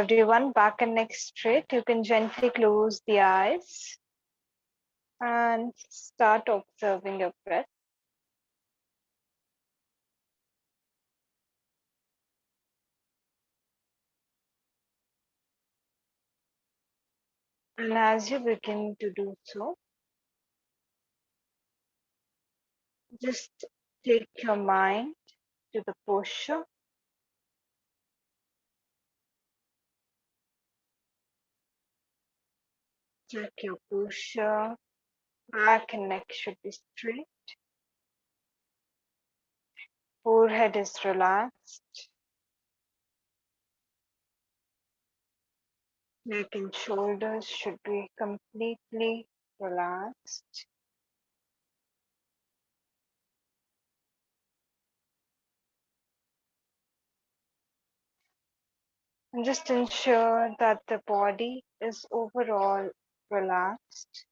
Everyone, back and neck straight. You can gently close the eyes and start observing your breath. And as you begin to do so, just take your mind to the posture. Check your posture. Back and neck should be straight. Forehead is relaxed. Neck and shoulders should be completely relaxed. And just ensure that the body is overall relaxed.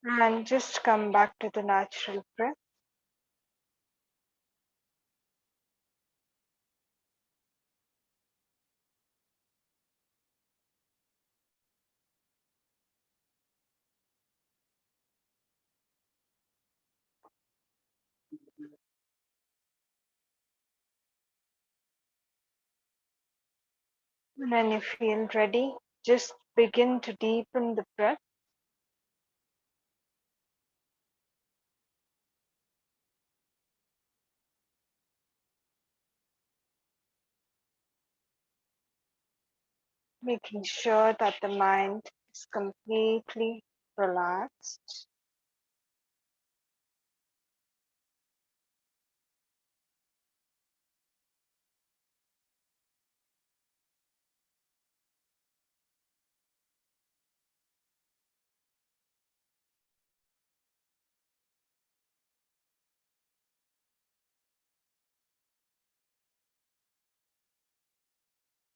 And just come back to the natural breath. And when you feel ready, just begin to deepen the breath. Making sure that the mind is completely relaxed.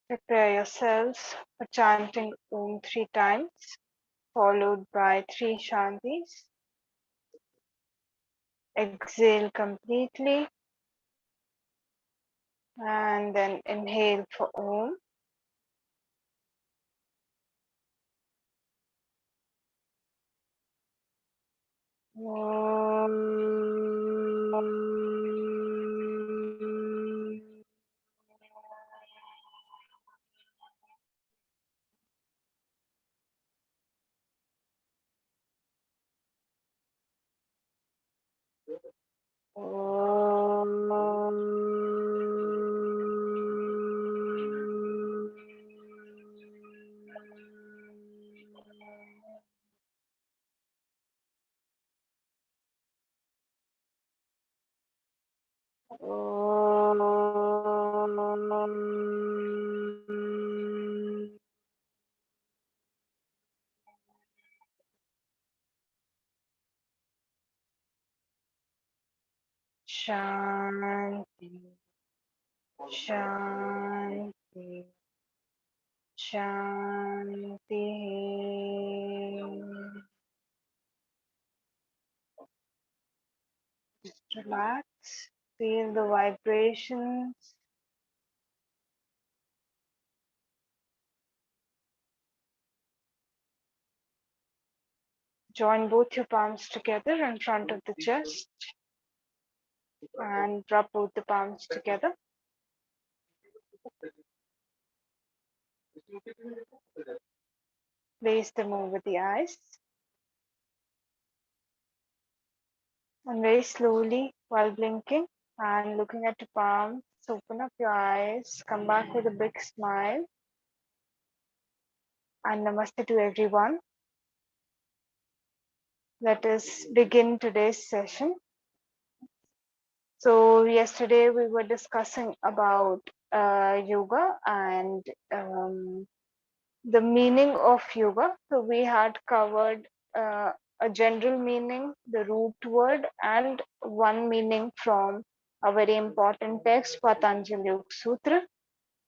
Prepare yourselves for chanting Om 3 times, followed by 3 Shantis. Exhale completely and then inhale for Om. Shanti, Shanti, Shanti. Just relax, feel the vibrations. Join both your palms together in front of the chest and rub both the palms together. Place them over the eyes. And very slowly, while blinking and looking at your palms, open up your eyes, come back with a big smile. And namaste to everyone. Let us begin today's session. So yesterday we were discussing about yoga and the meaning of yoga. So we had covered a general meaning, the root word, and one meaning from a very important text, Patanjali Yoga Sutra.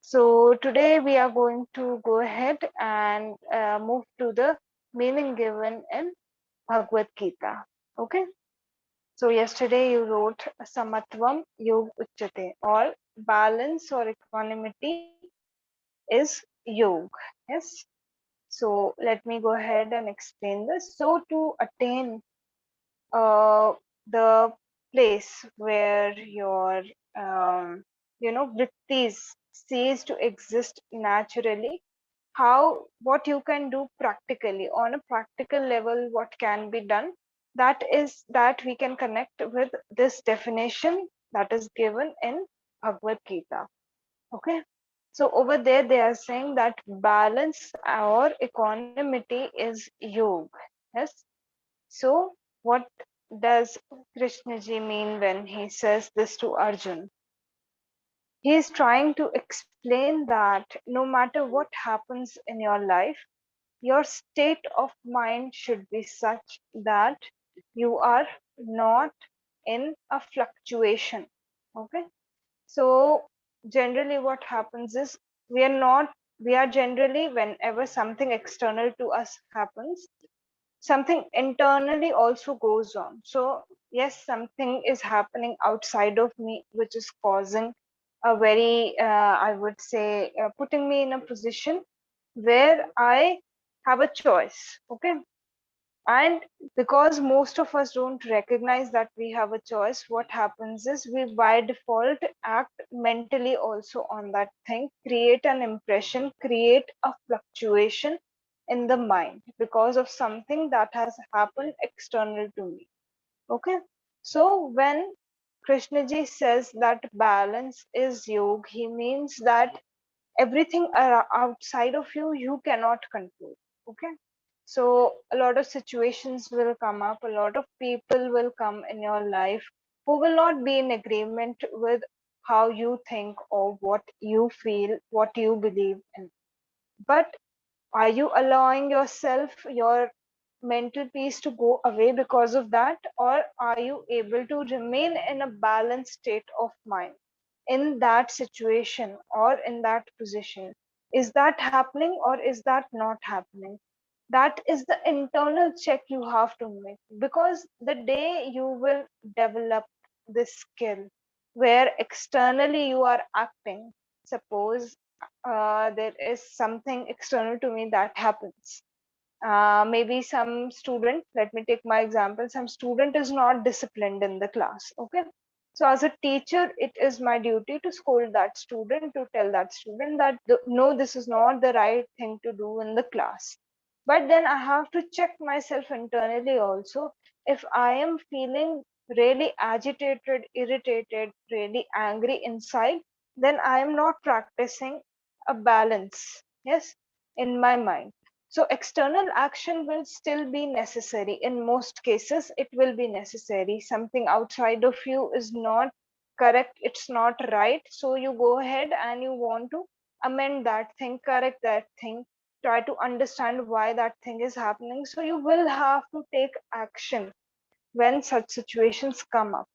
So today we are going to go ahead and move to the meaning given in Bhagavad Gita. Okay. So yesterday you wrote Samatvam Yog Uchyate, or balance or equanimity is Yog. Yes. So let me go ahead and explain this. So to attain the place where your vrittis cease to exist naturally, how what you can do practically on a practical level, what can be done, that is that we can connect with this definition that is given in Bhagavad Gita. Okay, so over there they are saying that balance or equanimity is yoga. Yes. So what does Krishna ji mean when he says this to Arjun? He is trying to explain that no matter what happens in your life, your state of mind should be such that you are not in a fluctuation. Okay. So generally what happens is we are generally, whenever something external to us happens, something internally also goes on. So yes, something is happening outside of me which is causing a very I would say putting me in a position where I have a choice. Okay. And because most of us don't recognize that we have a choice, what happens is we by default act mentally also on that thing, create an impression, create a fluctuation in the mind because of something that has happened external to me. Okay. So when Krishnaji says that balance is yoga, he means that everything outside of you you cannot control. Okay. So a lot of situations will come up, a lot of people will come in your life who will not be in agreement with how you think or what you feel, what you believe in. But are you allowing yourself, your mental peace to go away because of that? Or are you able to remain in a balanced state of mind in that situation or in that position? Is that happening or is that not happening? That is the internal check you have to make, because the day you will develop this skill where externally you are acting, suppose there is something external to me that happens. Maybe some student, let me take my example, some student is not disciplined in the class. Okay. So as a teacher, it is my duty to scold that student, to tell that student that no, this is not the right thing to do in the class. But then I have to check myself internally also. If I am feeling really agitated, irritated, really angry inside, then I am not practicing a balance, yes, in my mind. So external action will still be necessary. In most cases, it will be necessary. Something outside of you is not correct, it's not right. So you go ahead and you want to amend that thing, correct that thing, try to understand why that thing is happening. So you will have to take action when such situations come up.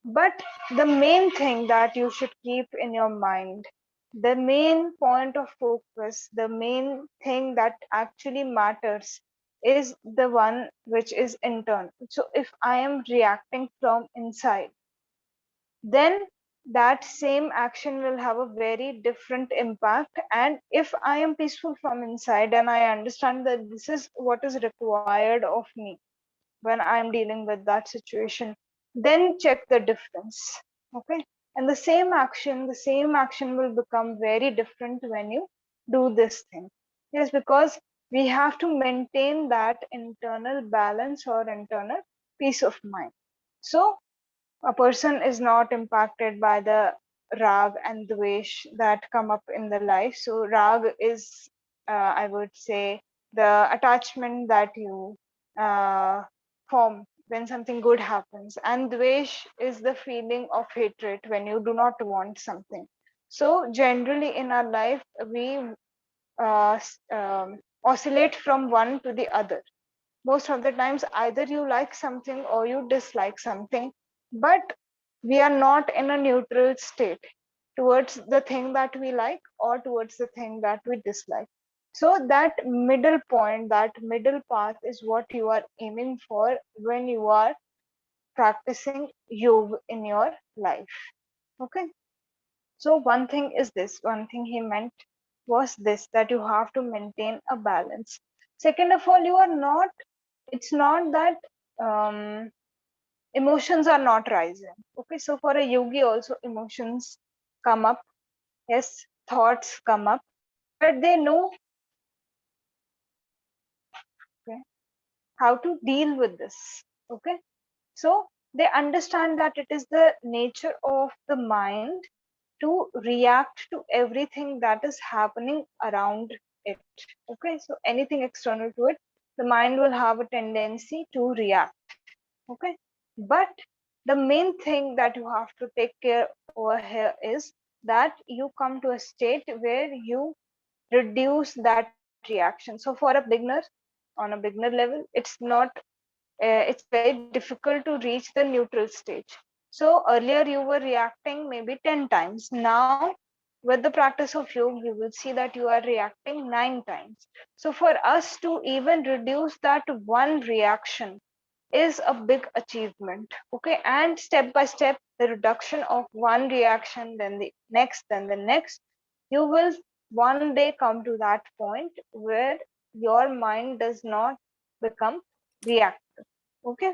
But the main thing that you should keep in your mind, the main point of focus, the main thing that actually matters is the one which is internal. So if I am reacting from inside, then that same action will have a very different impact. And if I am peaceful from inside and I understand that this is what is required of me when I'm dealing with that situation, then check the difference. Okay. And the same action will become very different when you do this thing. Yes, because we have to maintain that internal balance or internal peace of mind. So a person is not impacted by the rag and dvesh that come up in the life. So rag is, I would say, the attachment that you uh, form when something good happens, and dvesh is the feeling of hatred when you do not want something. So generally in our life, we oscillate from one to the other. Most of the times, either you like something or you dislike something, but we are not in a neutral state towards the thing that we like or towards the thing that we dislike. So that middle point, that middle path is what you are aiming for when you are practicing yoga in your life. Okay. So one thing is this, one thing he meant was this, that you have to maintain a balance. Second of all, you are not, it's not that emotions are not rising. Okay, so for a yogi also emotions come up, yes, thoughts come up, but they know, okay, how to deal with this. Okay, so they understand that it is the nature of the mind to react to everything that is happening around it. Okay, so anything external to it, the mind will have a tendency to react. Okay, but the main thing that you have to take care over here is that you come to a state where you reduce that reaction. So for a beginner, on a beginner level, it's very difficult to reach the neutral stage. So earlier you were reacting maybe 10 times. Now with the practice of yoga, you will see that you are reacting 9 times. So for us to even reduce that one reaction is a big achievement. Okay, and step by step, the reduction of one reaction, then the next, you will one day come to that point where your mind does not become reactive. Okay,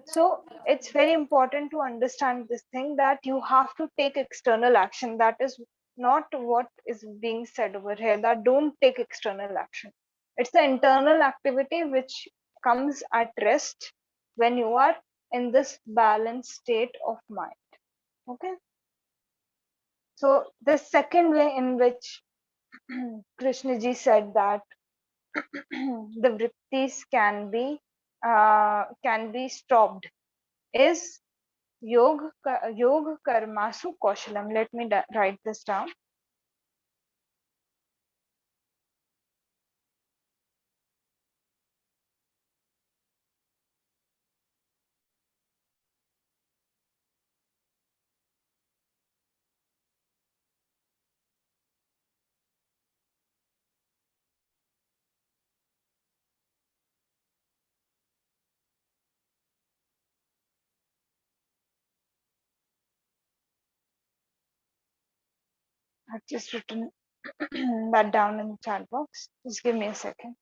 so it's very important to understand this thing, that you have to take external action. That is not what is being said over here, that don't take external action. It's the internal activity which comes at rest when you are in this balanced state of mind. Okay, so the second way in which Krishnaji said that the vrittis can be stopped is Yog Karmasu Kaushalam. Let me write this down. I've just written that down in the chat box. Just give me a second.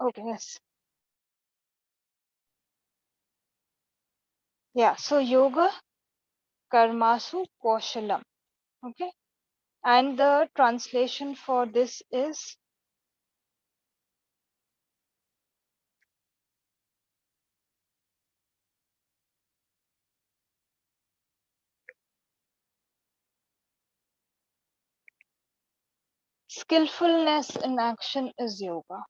Okay, yes. Yeah, so Yoga Karmasu Kaushalam. Okay, and the translation for this is skillfulness in action is yoga.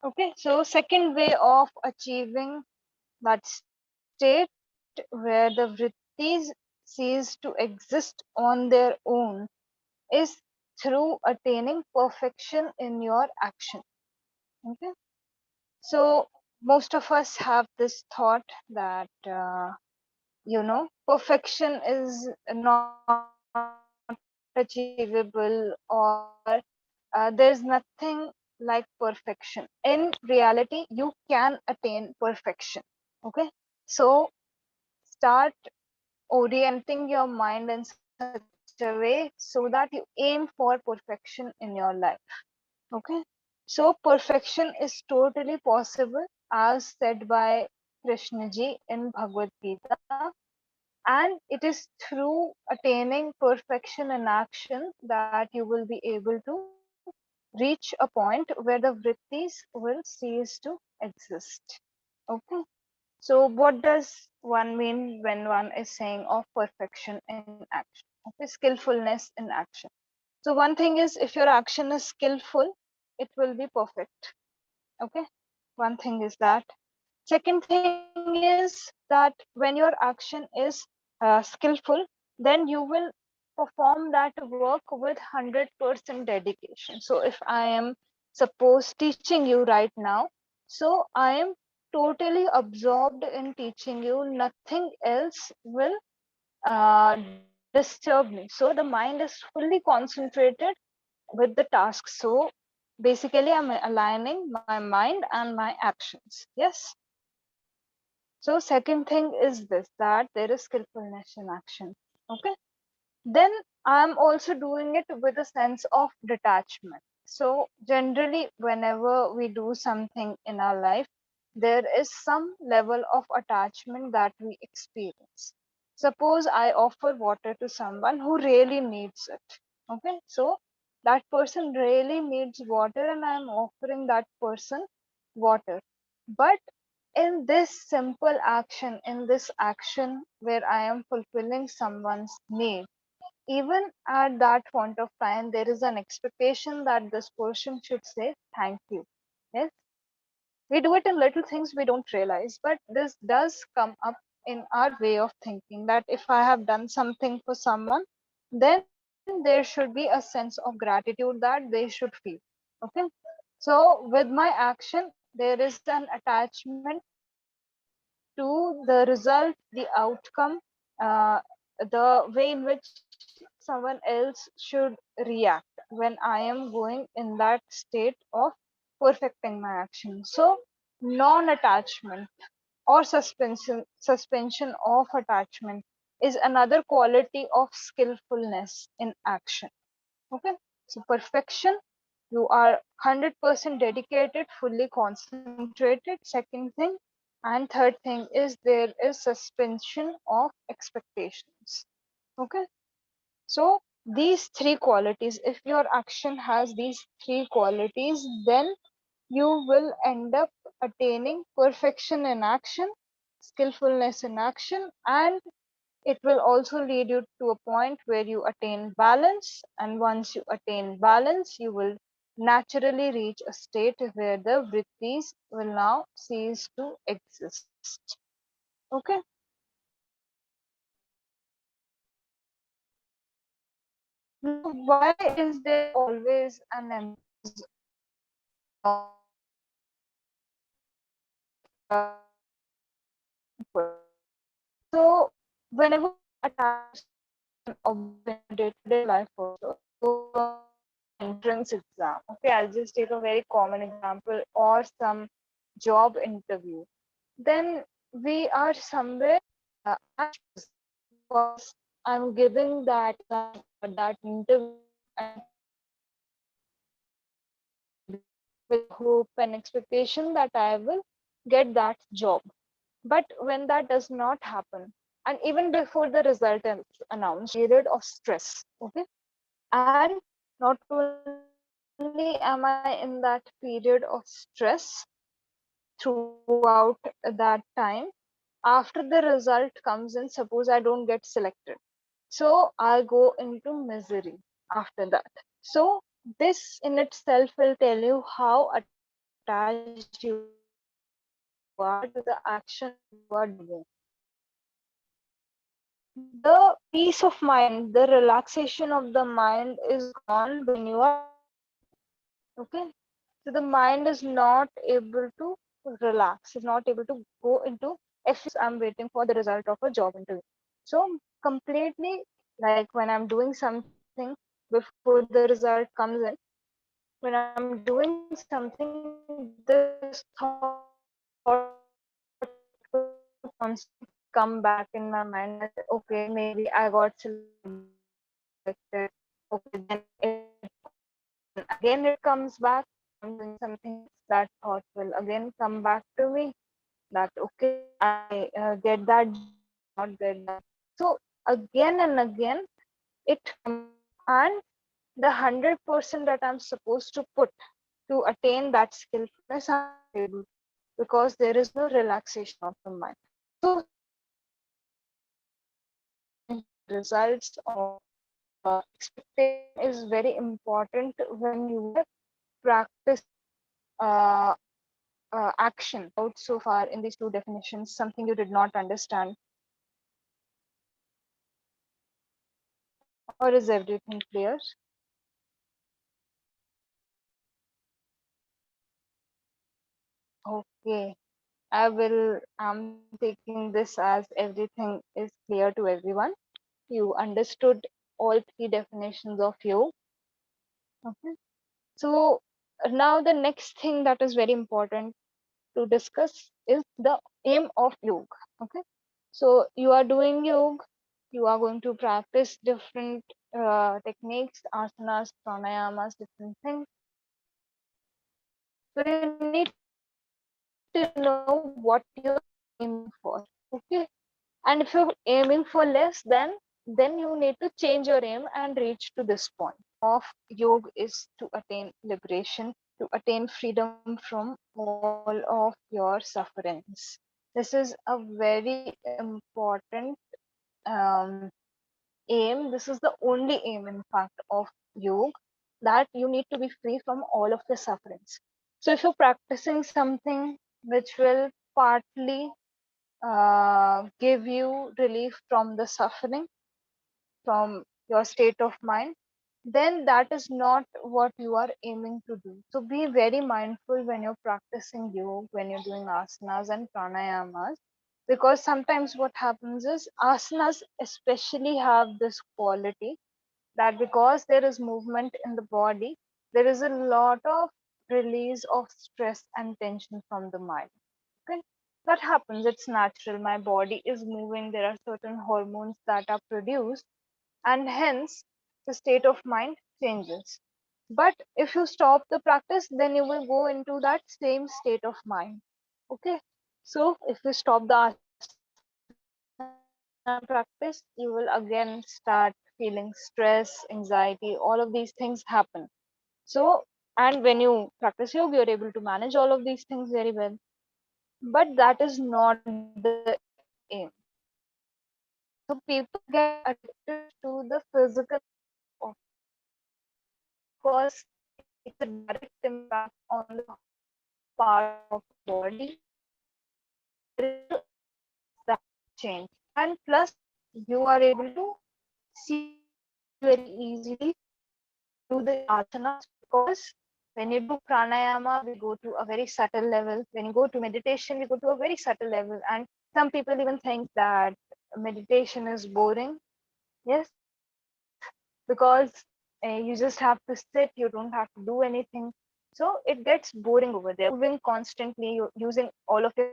Okay, so second way of achieving that state where the vrittis cease to exist on their own is through attaining perfection in your action. Okay, so most of us have this thought that perfection is not achievable, or there's nothing like perfection. In reality, you can attain perfection. Okay, so start orienting your mind in such a way so that you aim for perfection in your life. Okay, so perfection is totally possible, as said by Krishna ji in Bhagavad Gita, and it is through attaining perfection in action that you will be able to reach a point where the vrittis will cease to exist. Okay. So, what does one mean when one is saying of perfection in action? Okay, skillfulness in action. So, one thing is if your action is skillful, it will be perfect. Okay, one thing is that. Second thing is that when your action is skillful, then you will perform that work with 100% dedication. So, if I am suppose teaching you right now, so I am totally absorbed in teaching you, nothing else will disturb me. So, the mind is fully concentrated with the task. So, basically, I'm aligning my mind and my actions. Yes. So second thing is this, that there is skillfulness in action. Okay. Then I'm also doing it with a sense of detachment. So generally, whenever we do something in our life, there is some level of attachment that we experience. Suppose I offer water to someone who really needs it. Okay. So that person really needs water and I'm offering that person water. But in this simple action, in this action where I am fulfilling someone's need, even at that point of time, there is an expectation that this person should say thank you. Yes, we do it in little things we don't realize, but this does come up in our way of thinking that if I have done something for someone, then there should be a sense of gratitude that they should feel. Okay, so with my action, there is an attachment to the result, the outcome, uh, the way in which someone else should react when I am going in that state of perfecting my action. So, non attachment or suspension of attachment is another quality of skillfulness in action. Okay, so perfection, you are 100% dedicated, fully concentrated. Second thing, and third thing is there is suspension of expectations. Okay, so these three qualities, if your action has these three qualities, then you will end up attaining perfection in action, skillfulness in action, and it will also lead you to a point where you attain balance. And once you attain balance, you will naturally reach a state where the vrittis will now cease to exist. Okay. Now, why is there always an emphasis on so whenever we attach someone, obviously in our day-to-day life also, go entrance exam. Okay, I'll just take a very common example or some job interview. Then we are somewhere anxious because I'm giving that exam or that interview and with hope and expectation that I will get that job. But when that does not happen, and even before the result is announced, period of stress. Okay, and not only am I in that period of stress throughout that time, after the result comes in, suppose I don't get selected, so I go into misery after that. So this in itself will tell you how attached you are to the action that you are doing. The peace of mind, the relaxation of the mind is gone when you are anxious. Okay, so the mind is not able to relax, is not able to go into efficiency. I'm waiting for the result of a job interview. So completely, like when I'm doing something before the result comes in, when I'm doing something, this thought will constantly come back in my mind that okay, maybe I got selected, okay, then it then again it comes back, I'm doing something else, that thought will again come back to me. that okay, I get that job, I did not get that. So again and again it comes up, and the 100% that I'm supposed to put to attain that skillfulness, I'm not able to, because there is no relaxation of the mind. So sometimes tangible results or expectation is very important when you are practicing uh, action. Out so far in these two definitions, something you did not understand, or is everything clear? Okay, I'm taking this as everything is clear to everyone. You understood all three definitions of yoga. Okay. So now the next thing that is very important to discuss is the aim of yoga. Okay. So you are doing yoga, you are going to practice different techniques, asanas, pranayamas, different things. So you need to know what you're aiming for. Okay. And if you're aiming for less, then you need to change your aim and reach to this point. The aim of yoga is to attain liberation, to attain freedom from all of your sufferings. This is a very important um, aim. This is the only aim, in fact, of yoga, that you need to be free from all of the sufferings. So if you're practicing something which will partly give you relief from the suffering, from your state of mind, then that is not what you are aiming to do. So be very mindful when you're practicing yoga, when you're doing asanas and pranayamas, because sometimes what happens is asanas especially have this quality that because there is movement in the body, there is a lot of release of stress and tension from the mind. Okay, that happens, it's natural. My body is moving, there are certain hormones that are produced, and hence the state of mind changes. But if you stop the practice, then you will go into that same state of mind. Okay, so if you stop the asana practice, you will again start feeling stress, anxiety, all of these things happen. So, and when you practice yoga, you're able to manage all of these things very well. But that is not the aim. So people get addicted to the physical aspect of because it takes a direct impact on the whole part of the body, and there is a stress that change. And plus, you are able to see very easily when you do the asanas, because when you do pranayama, we go to a very subtle level. When you go to meditation, we go to a very subtle level. And some people even think that meditation is boring. Yes, because you just have to sit, you don't have to do anything. So it gets boring over there because you're moving constantly, you're using all of your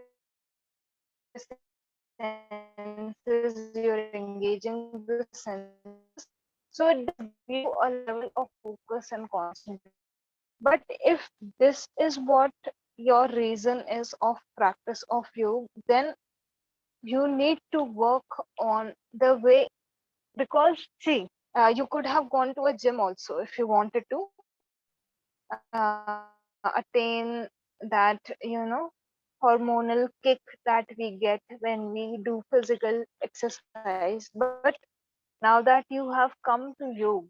senses, you're engaging the senses. So it does give you a level of focus and concentration. But if this is what your reason is of practice of yoga, then you need to work on the way it is done. Okay, you need to work on the way it is done. Because see, you could have gone to a gym also if you wanted to attain that, hormonal kick that we get when we do physical exercise. But now that you have come to yoga,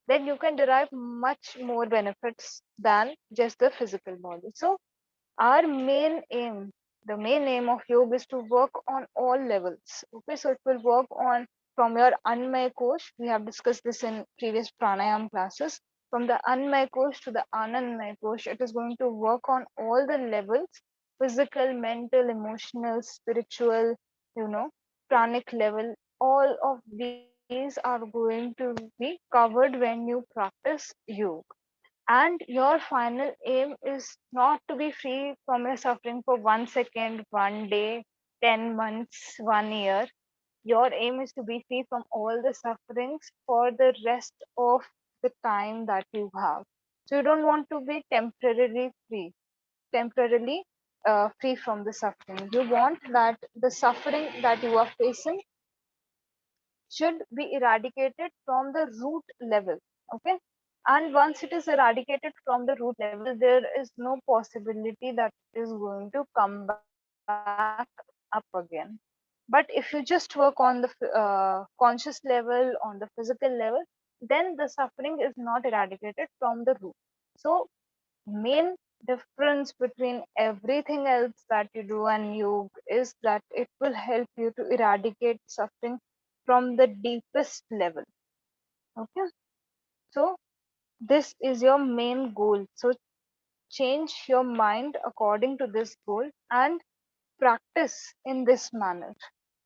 then you can derive much more benefits than just the physical body. So our main aim, the main aim of yoga is to work on all levels. Okay, so it will work on from your anmay kosh. We have discussed this in previous pranayam classes. From the anmay kosh to the anandmay kosh, it is going to work on all the levels: physical, mental, emotional, spiritual, you know pranic level. All of these are going to be covered when you practice yoga. And your final aim is not to be free from your suffering for 1 second, 1 day, 10 months, 1 year. Your aim is to be free from all the sufferings for the rest of the time that you have. So you don't want to be temporarily free. Temporarily. free from the suffering. You want that the suffering that you are facing should be eradicated from the root level. Okay. And once it is eradicated from the root level, there is no possibility that it is going to come back up again. But if you just work on the conscious level, on the physical level, then the suffering is not eradicated from the root. So main difference between everything else that you do and yoga is that it will help you to eradicate suffering from the deepest level. Okay. So this is your main goal. So change your mind according to this goal and practice in this manner.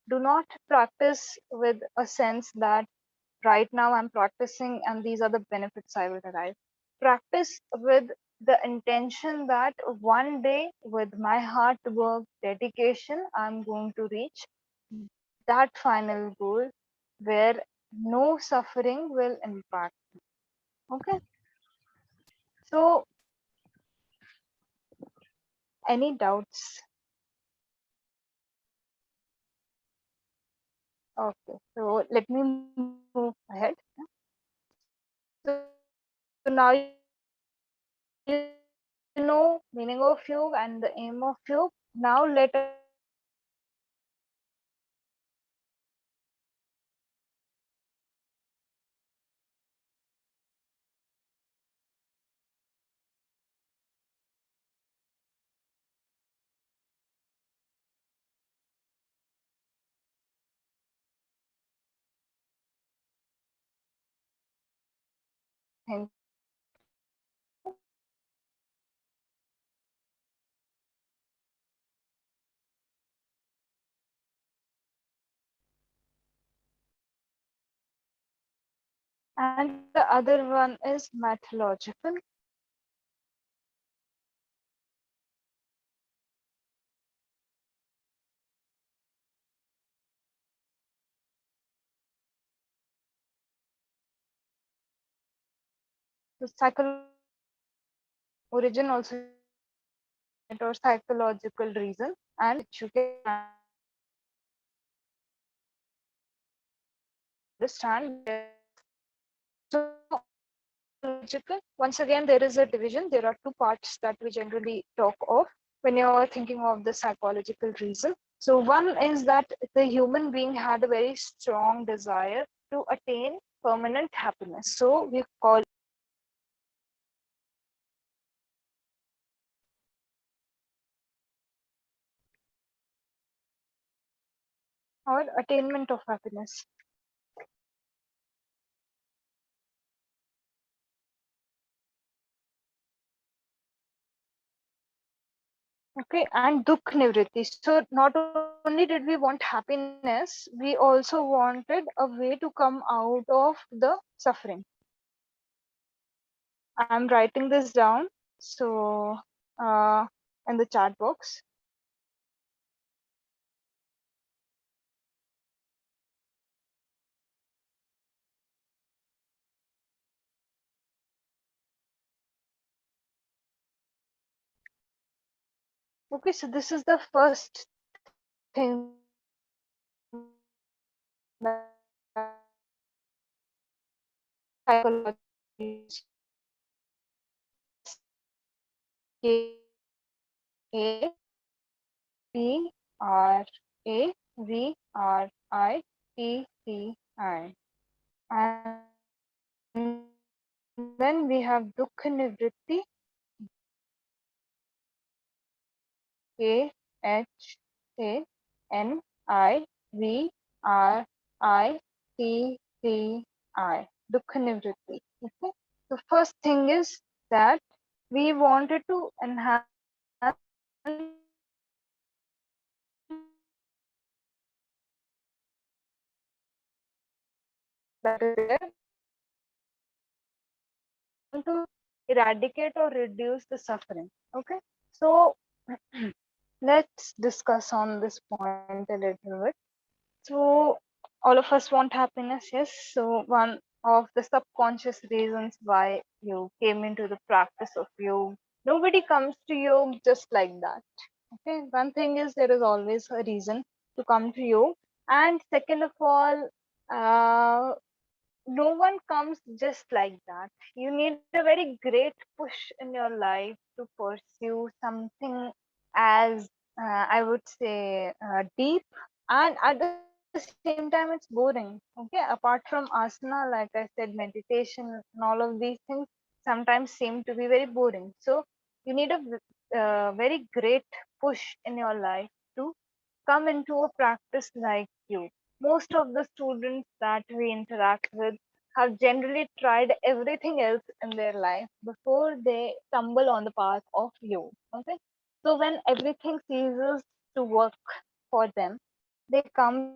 Do not practice with a sense that right now I'm practicing and these are the benefits I will derive. Practice with the intention that one day, with my hard work, dedication, I'm going to reach that final goal where no suffering will impact. Okay. So, any doubts? Okay. So, let me move ahead. So, now you know meaning of yoga and the aim of yoga. Now, let us discuss and the other one is mythological. So psychological origin also you can understand it, or psychological reason, and which you can understand their suffering. So on the psychological, once again there is a division. There are two parts that we generally talk of when you're thinking of the psychological reason. So one is that the human being had a very strong desire to attain permanent happiness. So we call or attainment of happiness. Okay, and dukh nivritti. So not only did we want happiness, we also wanted a way to come out of the suffering. I'm writing this down. So uh, in the chat box. Okay, so this is the first thing that psychology and then we have dukha nivritti, K-H-A-N-I-V-R-I-T-T-I, dukha nivritti. Okay, the first thing is that we wanted to enhance that is there, to eradicate or reduce the suffering. Okay, so let's discuss on this point a little bit. So all of us want happiness, yes. So one of the subconscious reasons why you came into the practice of yoga. Nobody comes to yoga just like that. Okay, one thing is there is always a reason to come to you, and second of all, uh, no one comes just like that. You need a very great push in your life to pursue something as I would say deep, and at the same time it's boring. Okay, apart from asana, like I said, meditation, and all of these things sometimes seem to be very boring. So you need a very great push in your life to come into a practice like you. Most of the students that we interact with have generally tried everything else in their life before they stumble on the path of yoga. Okay, so when everything ceases to work for them, they come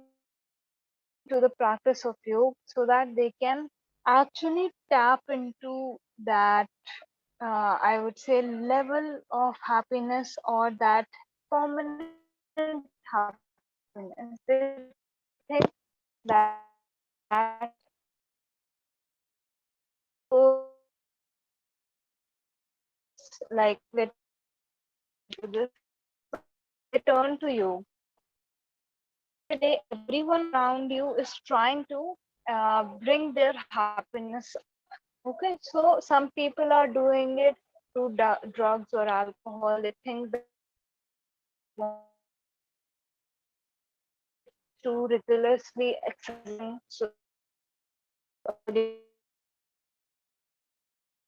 to the practice of yoga so that they can actually tap into that I would say level of happiness, or that permanent happiness. They think that if like let's into this, so they turn to you. But end of the day, everyone around you is trying to bring their happiness up. Okay, so some people are doing it through drugs or alcohol. They think that they want to bring happiness up. Some people are doing it through ridiculously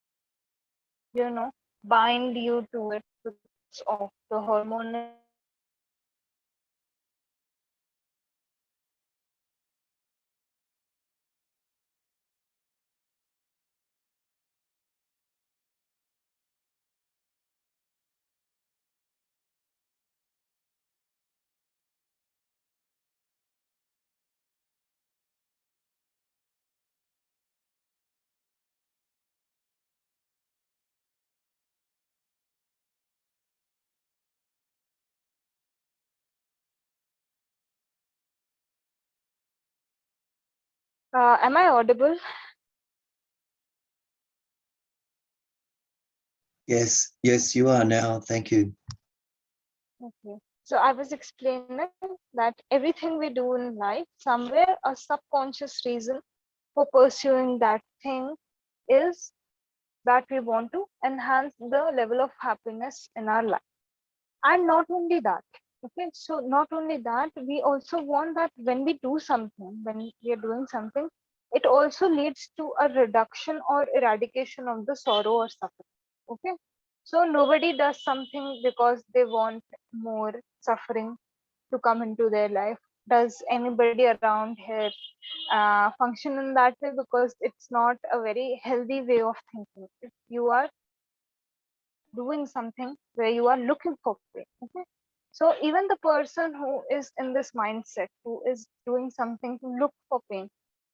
exercising so that bind you to it because of the hormonal am I audible? Yes, yes, you are now. Thank you. Okay. So I was explaining that everything we do in life, somewhere a subconscious reason for pursuing that thing is that we want to enhance the level of happiness in our life. And not only that, okay, so not only that, we also want that when we do something, when we are doing something, it also leads to a reduction or eradication of the sorrow or suffering. Okay, so nobody does something because they want more suffering to come into their life. Does anybody around here function in that way? Because it's not a very healthy way of thinking. If you are doing something where you are looking for pain, okay, so even the person who is in this mindset, who is doing something to look for pain,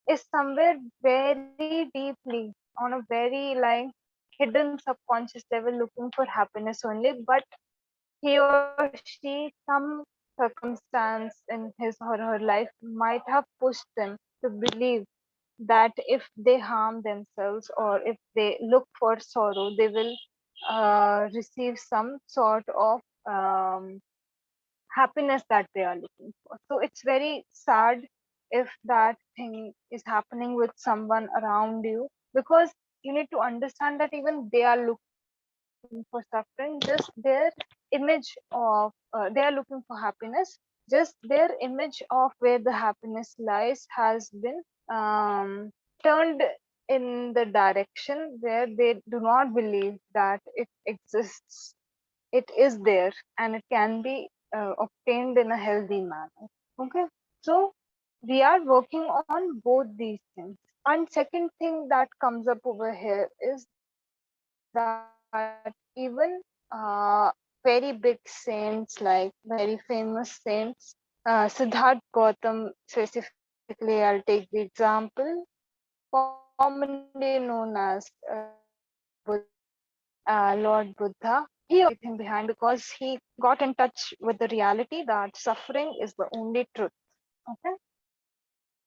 is somewhere very deeply on a very like hidden subconscious level looking for happiness only. But he or she, some circumstance in his or her life might have pushed them to believe that if they harm themselves or if they look for sorrow, they will receive some sort of happiness that they are looking for. So it's very sad if that thing is happening with someone around you, because you need to understand that even they are looking for suffering. Just their image of they are looking for happiness. Just their image of where the happiness lies has been turned in the direction where they do not believe that it exists. It is there and it can be obtained in a healthy manner. Okay, so we are working on both these things. And second thing that comes up over here is that even very big saints, like very famous saints, Siddharth Gautam specifically, I'll take the example, commonly known as Lord Buddha. He also left everything behind because he got in touch with the reality that suffering is the only truth. Okay.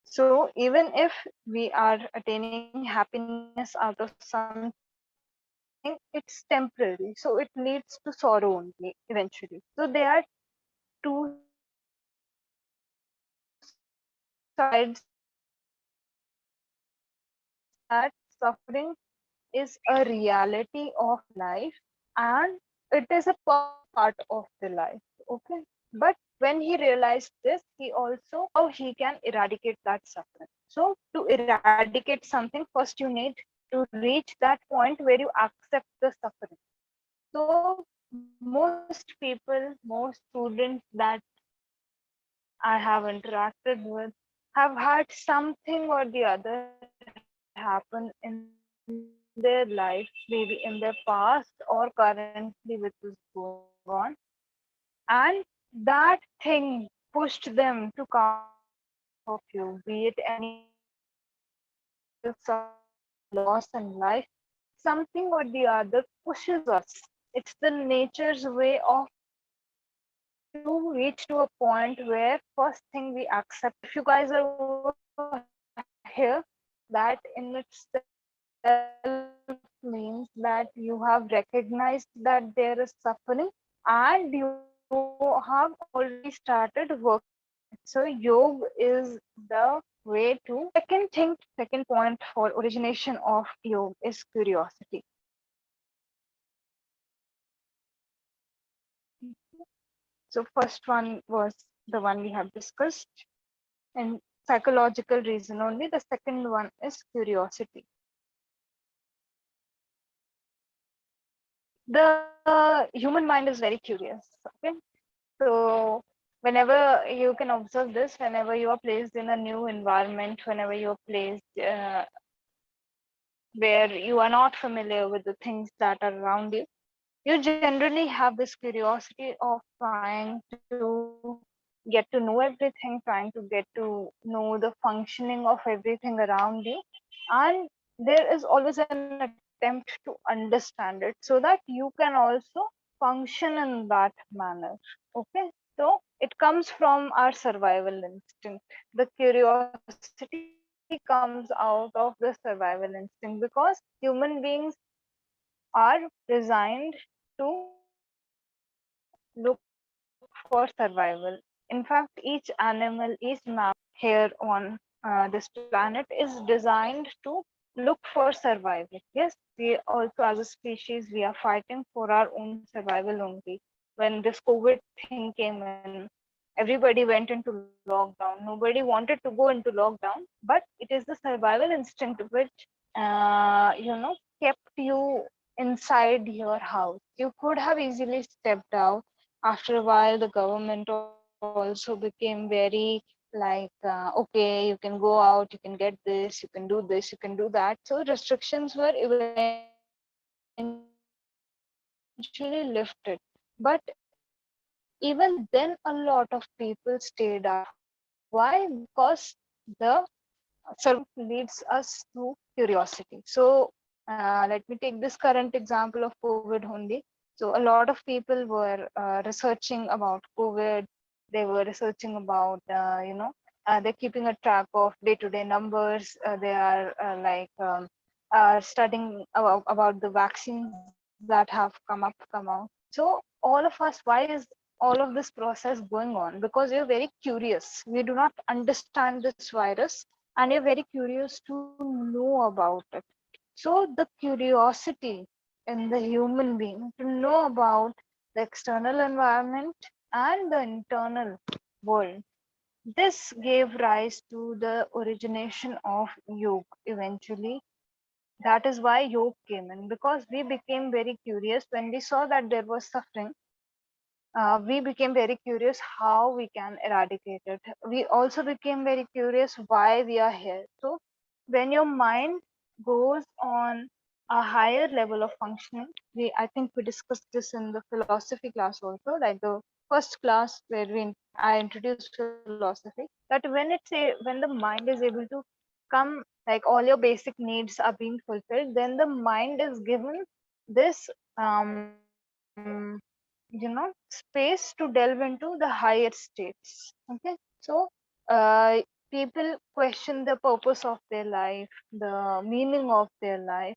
So even if we are attaining happiness out of some things, it's temporary, so it leads to sorrow only eventually. So there are two sides of suffering. One is that suffering is a reality of life, and it is a permanent part of the life. Okay. But when he realized this, he also how he can eradicate that suffering. So to eradicate something, first you need to reach that point where you accept the suffering. So most people, most students that I have interacted with have had something or the other happen in their life, maybe in their past or currently which is going on. And that thing pushed them to come out of you, be it any illness, be it any material suffering, be it any loss in life, something or the other pushes us. It's the nature's way of to reach to a point where first thing we accept. So if you guys are over here, that in itself means that you have recognized that there is suffering and you have already started working on it. So yoga is the way to eradicate that suffering. Second point for origination of yoga is curiosity. So first one was the one we have discussed, and psychological reason only. The second one is curiosity. The human mind is very curious. Okay, so whenever you can observe this, whenever you are placed in a new environment, whenever you are placed where you are not familiar with the things that are around you, you generally have this curiosity of trying to get to know everything, trying to get to know the functioning of everything around you, and there is always an attempt to understand it so that you can also function in that manner. Okay, so it comes from our survival instinct. The curiosity comes out of the survival instinct because human beings are designed to look for survival. In fact, each animal, each mammal here on this planet is designed to look for survival. Yes, we also, as a species, we are fighting for our own survival only. When this COVID thing came in, everybody went into lockdown. Nobody wanted to go into lockdown, but it is the survival instinct which, kept you inside your house. You could have easily stepped out. After a while, the government also became very like, okay, you can go out, you can get this, you can do this, you can do that. So restrictions were eventually lifted. But even then, a lot of people stayed at home. Why? Because the survival instinct leads us to curiosity. So let me take this current example of COVID only. So a lot of people were researching about COVID. They were researching about, they're keeping a track of day-to-day numbers. They are studying about the vaccines that have come out. So all of us, why is all of this process going on? Because we're very curious. We do not understand this virus, and you're very curious to know about it. So the curiosity in the human being to know about the external environment and the internal world, this gave rise to the origination of yoga eventually. That is why yoga came in, because we became very curious when we saw that there was suffering. We became very curious how we can eradicate it. We also became very curious why we are here. So when your mind goes on a higher level of functioning, I think we discussed this in the philosophy class also, like the first class where I introduced philosophy, that when the mind is able to come, like all your basic needs are being fulfilled, then the mind is given this space to delve into the higher states. Okay, so people question the purpose of their life, the meaning of their life.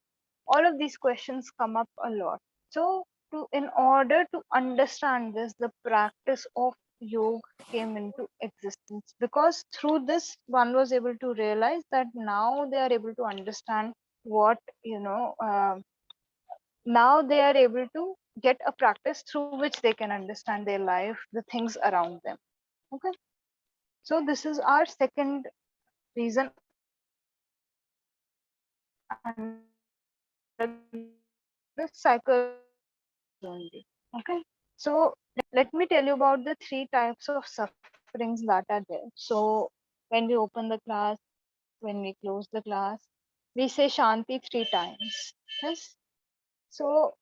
All of these questions come up a lot. So, in order to understand this, the practice of yoga came into existence, because through this one was able to realize that now they are able to understand what now they are able to get a practice through which they can understand their life, the things around them. Okay, so this is our second reason under the psychological reasons only. Okay, so let me tell you about the three types of sufferings that are there. So when we open the class, when we close the class, we say Shanti 3 times. Yes. So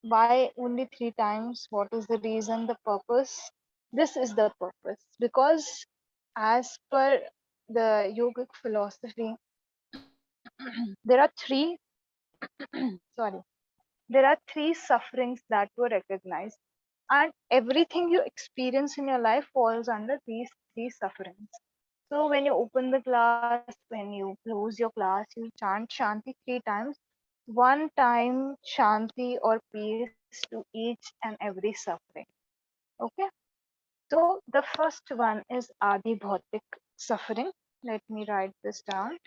why only 3 times? What is the reason, the purpose? This is the purpose. Because as per the yogic philosophy, there are three sorry there are three sufferings that were recognized, and everything you experience in your life falls under these three sufferings. So when you open the class, when you close your class, you chant Shanti 3 times. One time Shanti or peace to each and every suffering. Okay. So the first one is Adi Bhautik suffering. Let me write this down.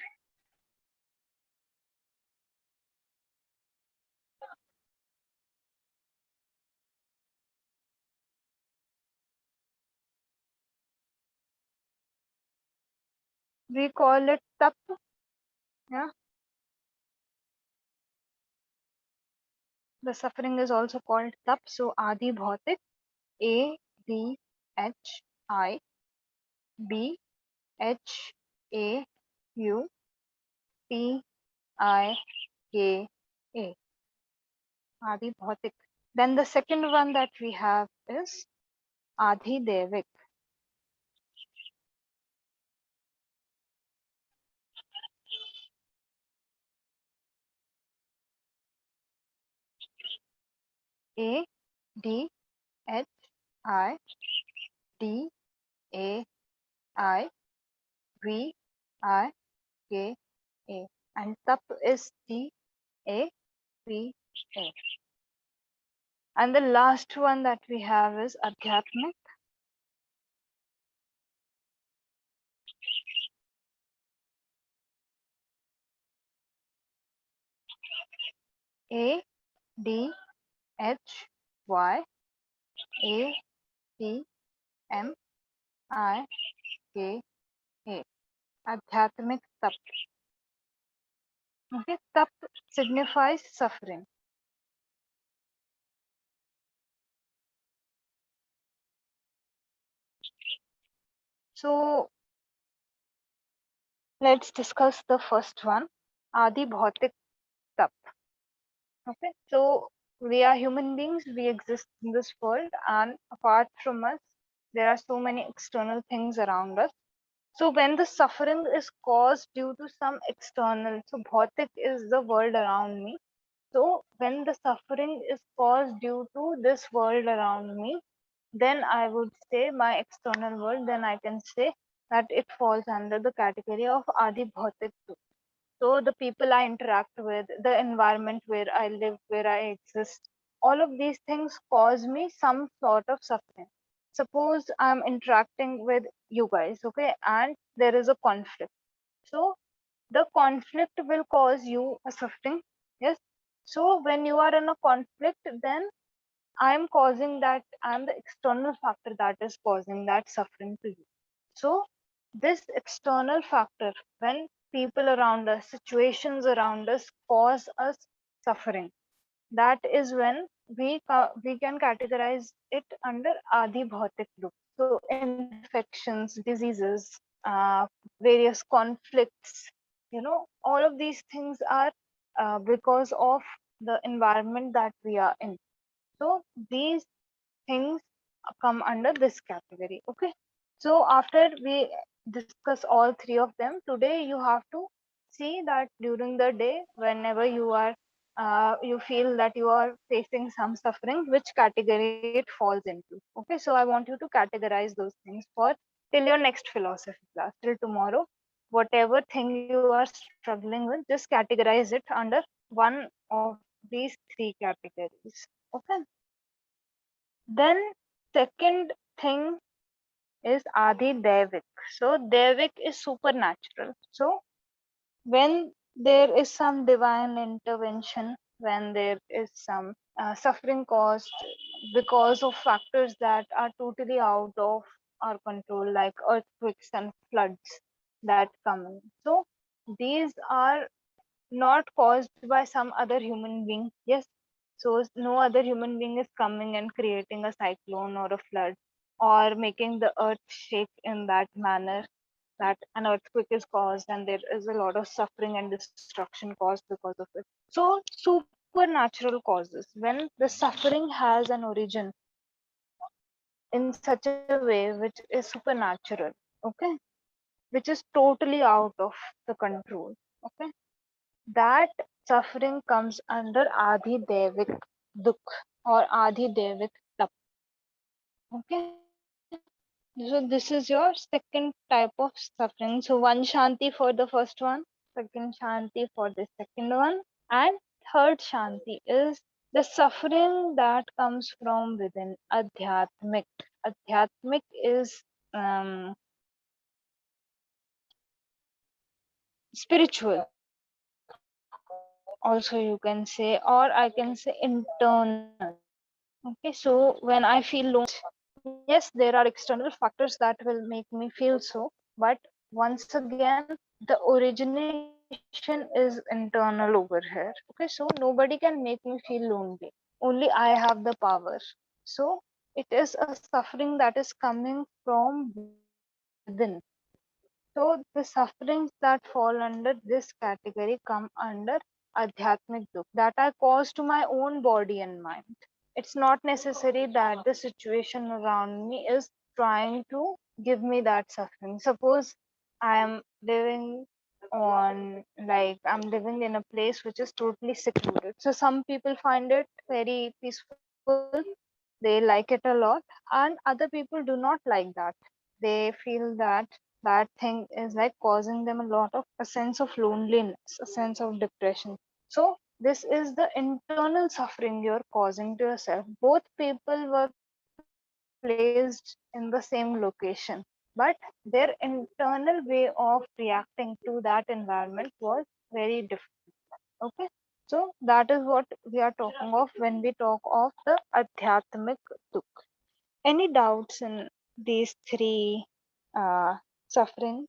We call it tap. Yeah. The suffering is also called tap. So Adi Bhautik, ADHIBHAUTIKA. Adi Bhautik. Then the second one that we have is Adi Devik. ADHIDAIVIK. And tap is TAPA. And the last one that we have is Adhyatmik. ADHYATMIKA. Adhyatmic tap. Okay, tap signifies suffering. So let's discuss the first one, Adi Bhautik tap. Okay, so we are human beings, we exist in this world, and apart from us, there are so many external things around us. So when the suffering is caused due to some external, so Bhautik is the world around me. So when the suffering is caused due to this world around me, then I would say my external world, then I can say that it falls under the category of Adi Bhautik too. So the people I interact with, the environment where I live, where I exist, all of these things cause me some sort of suffering. Suppose I'm interacting with you guys, okay, and there is a conflict. So the conflict will cause you a suffering. Yes. So when you are in a conflict, then I'm causing that, I'm the external factor that is causing that suffering to you. So this external factor, when people around us, situations around us cause us suffering, that is when we can categorize it under Adi Bhautik group. So infections, diseases, various conflicts, all of these things are because of the environment that we are in. So these things come under this category. Okay. So after we discuss all three of them, today you have to see that during the day, whenever you feel that you are facing some suffering, which category it falls into. Okay. So I want you to categorize those things for till your next philosophy class, till tomorrow. whatever thing you are struggling with, just categorize it under one of these three categories. Okay. Then second thing is Adi Devik. So Devik is supernatural. So when there is some divine intervention, when there is some suffering caused because of factors that are totally out of our control, like earthquakes and floods that come in. So these are not caused by some other human being. Yes. So no other human being is coming and creating a cyclone or a flood or making the earth shake in that manner that an earthquake is caused and there is a lot of suffering and destruction caused because of it. So supernatural causes, when the suffering has an origin in such a way which is supernatural, okay, which is totally out of the control, okay, that suffering comes under Adi Devik Dukh or Adi Devik Tap. Okay. So this is your second type of suffering. So one Shanti for the first one, second Shanti for the second one, and third Shanti is the suffering that comes from within. Adhyatmic. Adhyatmic is spiritual, also you can say, or I can say internal. Okay, so when I feel lonely, yes, there are external factors that will make me feel so, but once again, the origination is internal over here. Okay, so nobody can make me feel lonely. Only I have the power. So it is a suffering that is coming from within. So the sufferings that fall under this category come under Adhyatmic Dukh that are caused to my own body and mind. It's not necessary that the situation around me is trying to give me that suffering. Suppose I am living I'm living in a place which is totally secluded. So some people find it very peaceful, they like it a lot, and other people do not like that. They feel that that thing is like causing them a lot of a sense of loneliness, a sense of depression. So this is the internal suffering you're causing to yourself. Both people were placed in the same location, but their internal way of reacting to that environment was very different. Okay. So that is what we are talking of when we talk of the Adhyatmic Dukh. Any doubts in these three sufferings?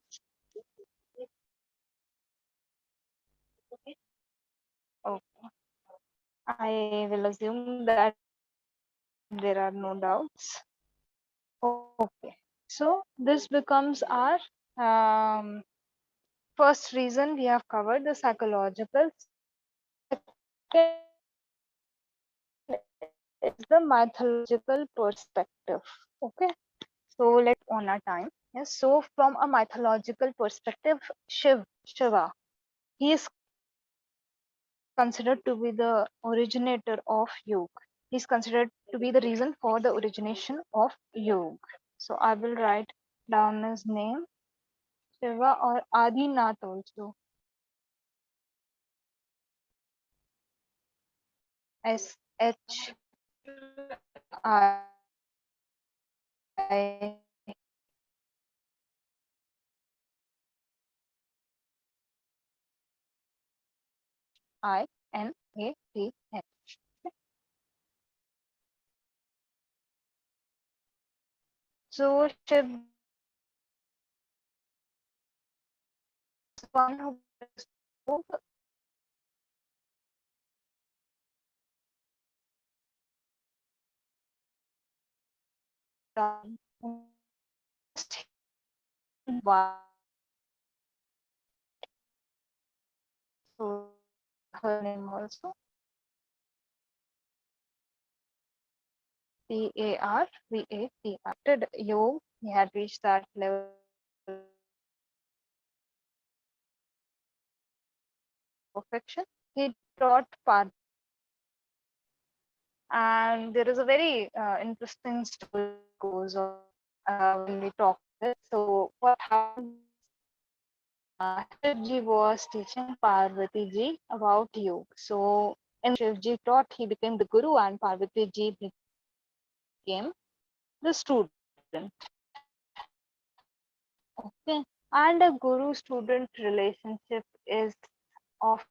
Okay. I will assume that there are no doubts. Okay. So this becomes our first reason we have covered, the psychological. Second is the mythological perspective. Okay. So let's take it one by one. So from a mythological perspective, Shiva, he is considered to be the originator of yoga. He's considered to be the originator of yoga. He's considered to be the reason for the origination of yoga. So I will write down his name, Shiva or Adinath also. Shivainnath. So Shiv is the one who practices yoga. And there is a very interesting story that goes on when we talk this. So what happened was Shivji was teaching Parvati ji about yoga. So in Shivji taught, he became the guru, and Parvati ji became the student. Okay. And a guru-student relationship is of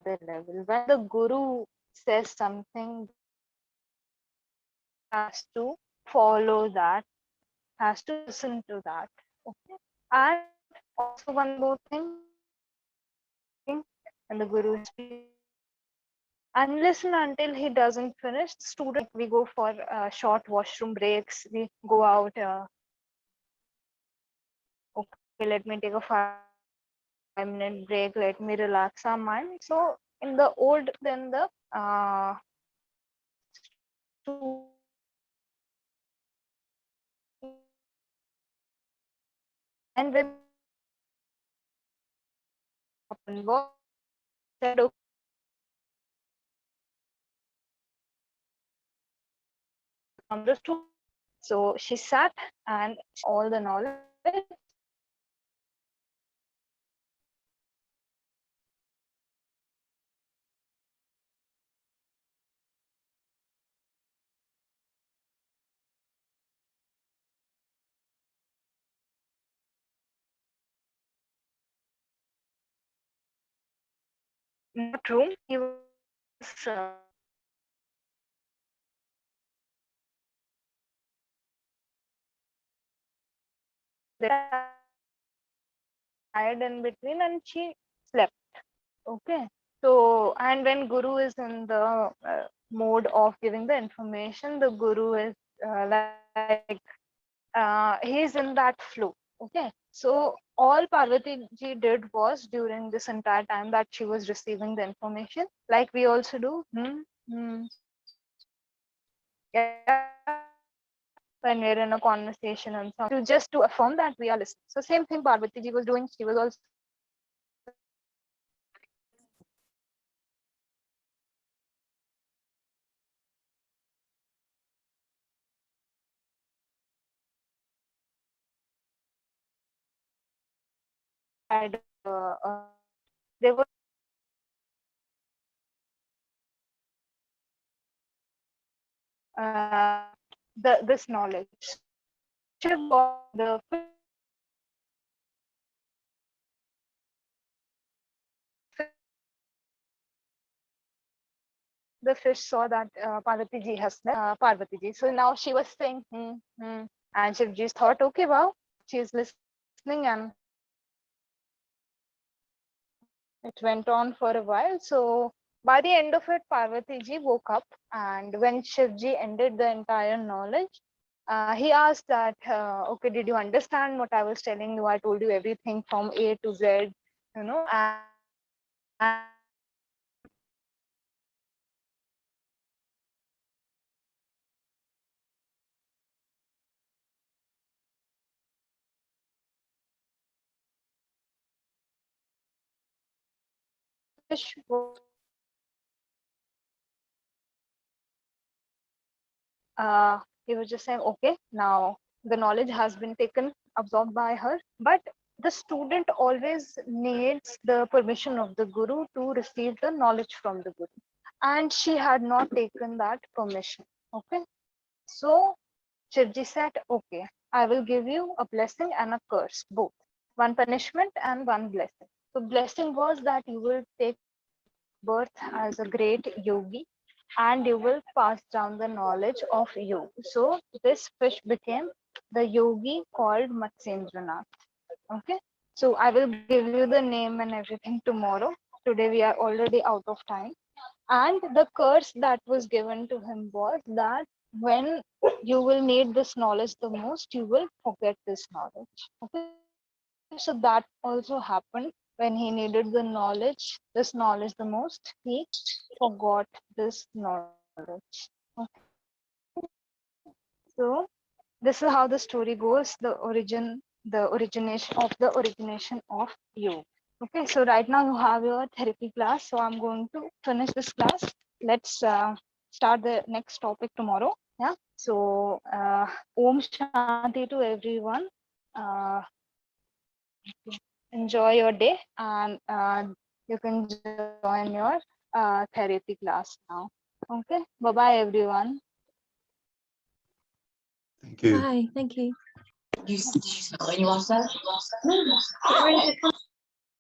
another level. When the guru says something, the student has to follow that, has to listen to that. Okay. And also one more thing, when the guru is speaking, when the guru is speaking, unless and until he doesn't finish, the student has to listen. Like we go for short washroom breaks, we go out. Okay, let me take a 5-minute break. Let me relax our mind. So in the old, then the tired in between and she slept. Okay. So, and when Guru is in the mode of giving the information, the Guru is he's in that flow. Okay. So, all Parvati ji did was during this entire time that she was receiving the information, like we also do, yeah, when we're in a conversation and something, to just to affirm that we are listening. So, same thing Parvati ji was doing. She was also had there was this knowledge. So when Shiv got the fish saw that Parvati ji has slept. The fish saw that Parvati ji has slept. Parvati ji. So now she was saying, and Shivji thought, okay, wow, she is listening, and it went on for a while. So by the end of it, Parvati ji woke up, and when Shivji ended the entire knowledge, he asked that, okay, did you understand what I was telling you? I told you everything from A to Z, and fish he was just saying, okay, now the knowledge has been taken, absorbed by her, but the student always needs the permission of the guru to receive the knowledge from the guru. And she had not taken that permission. Okay. So Shivji said, okay, I will give you a blessing and a curse, both. One punishment and one blessing. So blessing was that you will take birth as a great yogi and you will pass down the knowledge of yoga. So this fish became the yogi called Matsyendranath. Okay. So I will give you the name and everything tomorrow. Today we are already out of time. And the curse that was given to him was that when you will need this knowledge the most, you will forget this knowledge. Okay, so that also happened when he needed the knowledge, this knowledge the most, he forgot this knowledge. Okay, so this is how the story goes, the origination of yoga. Okay, so right now you have your therapy class, so I'm going to finish this class. Let's start the next topic tomorrow. Yeah, so Om Shanti to everyone. uh, enjoy your day, and you can join your therapy class now. Okay, bye bye everyone. Thank you. Bye. Thank you. You want that?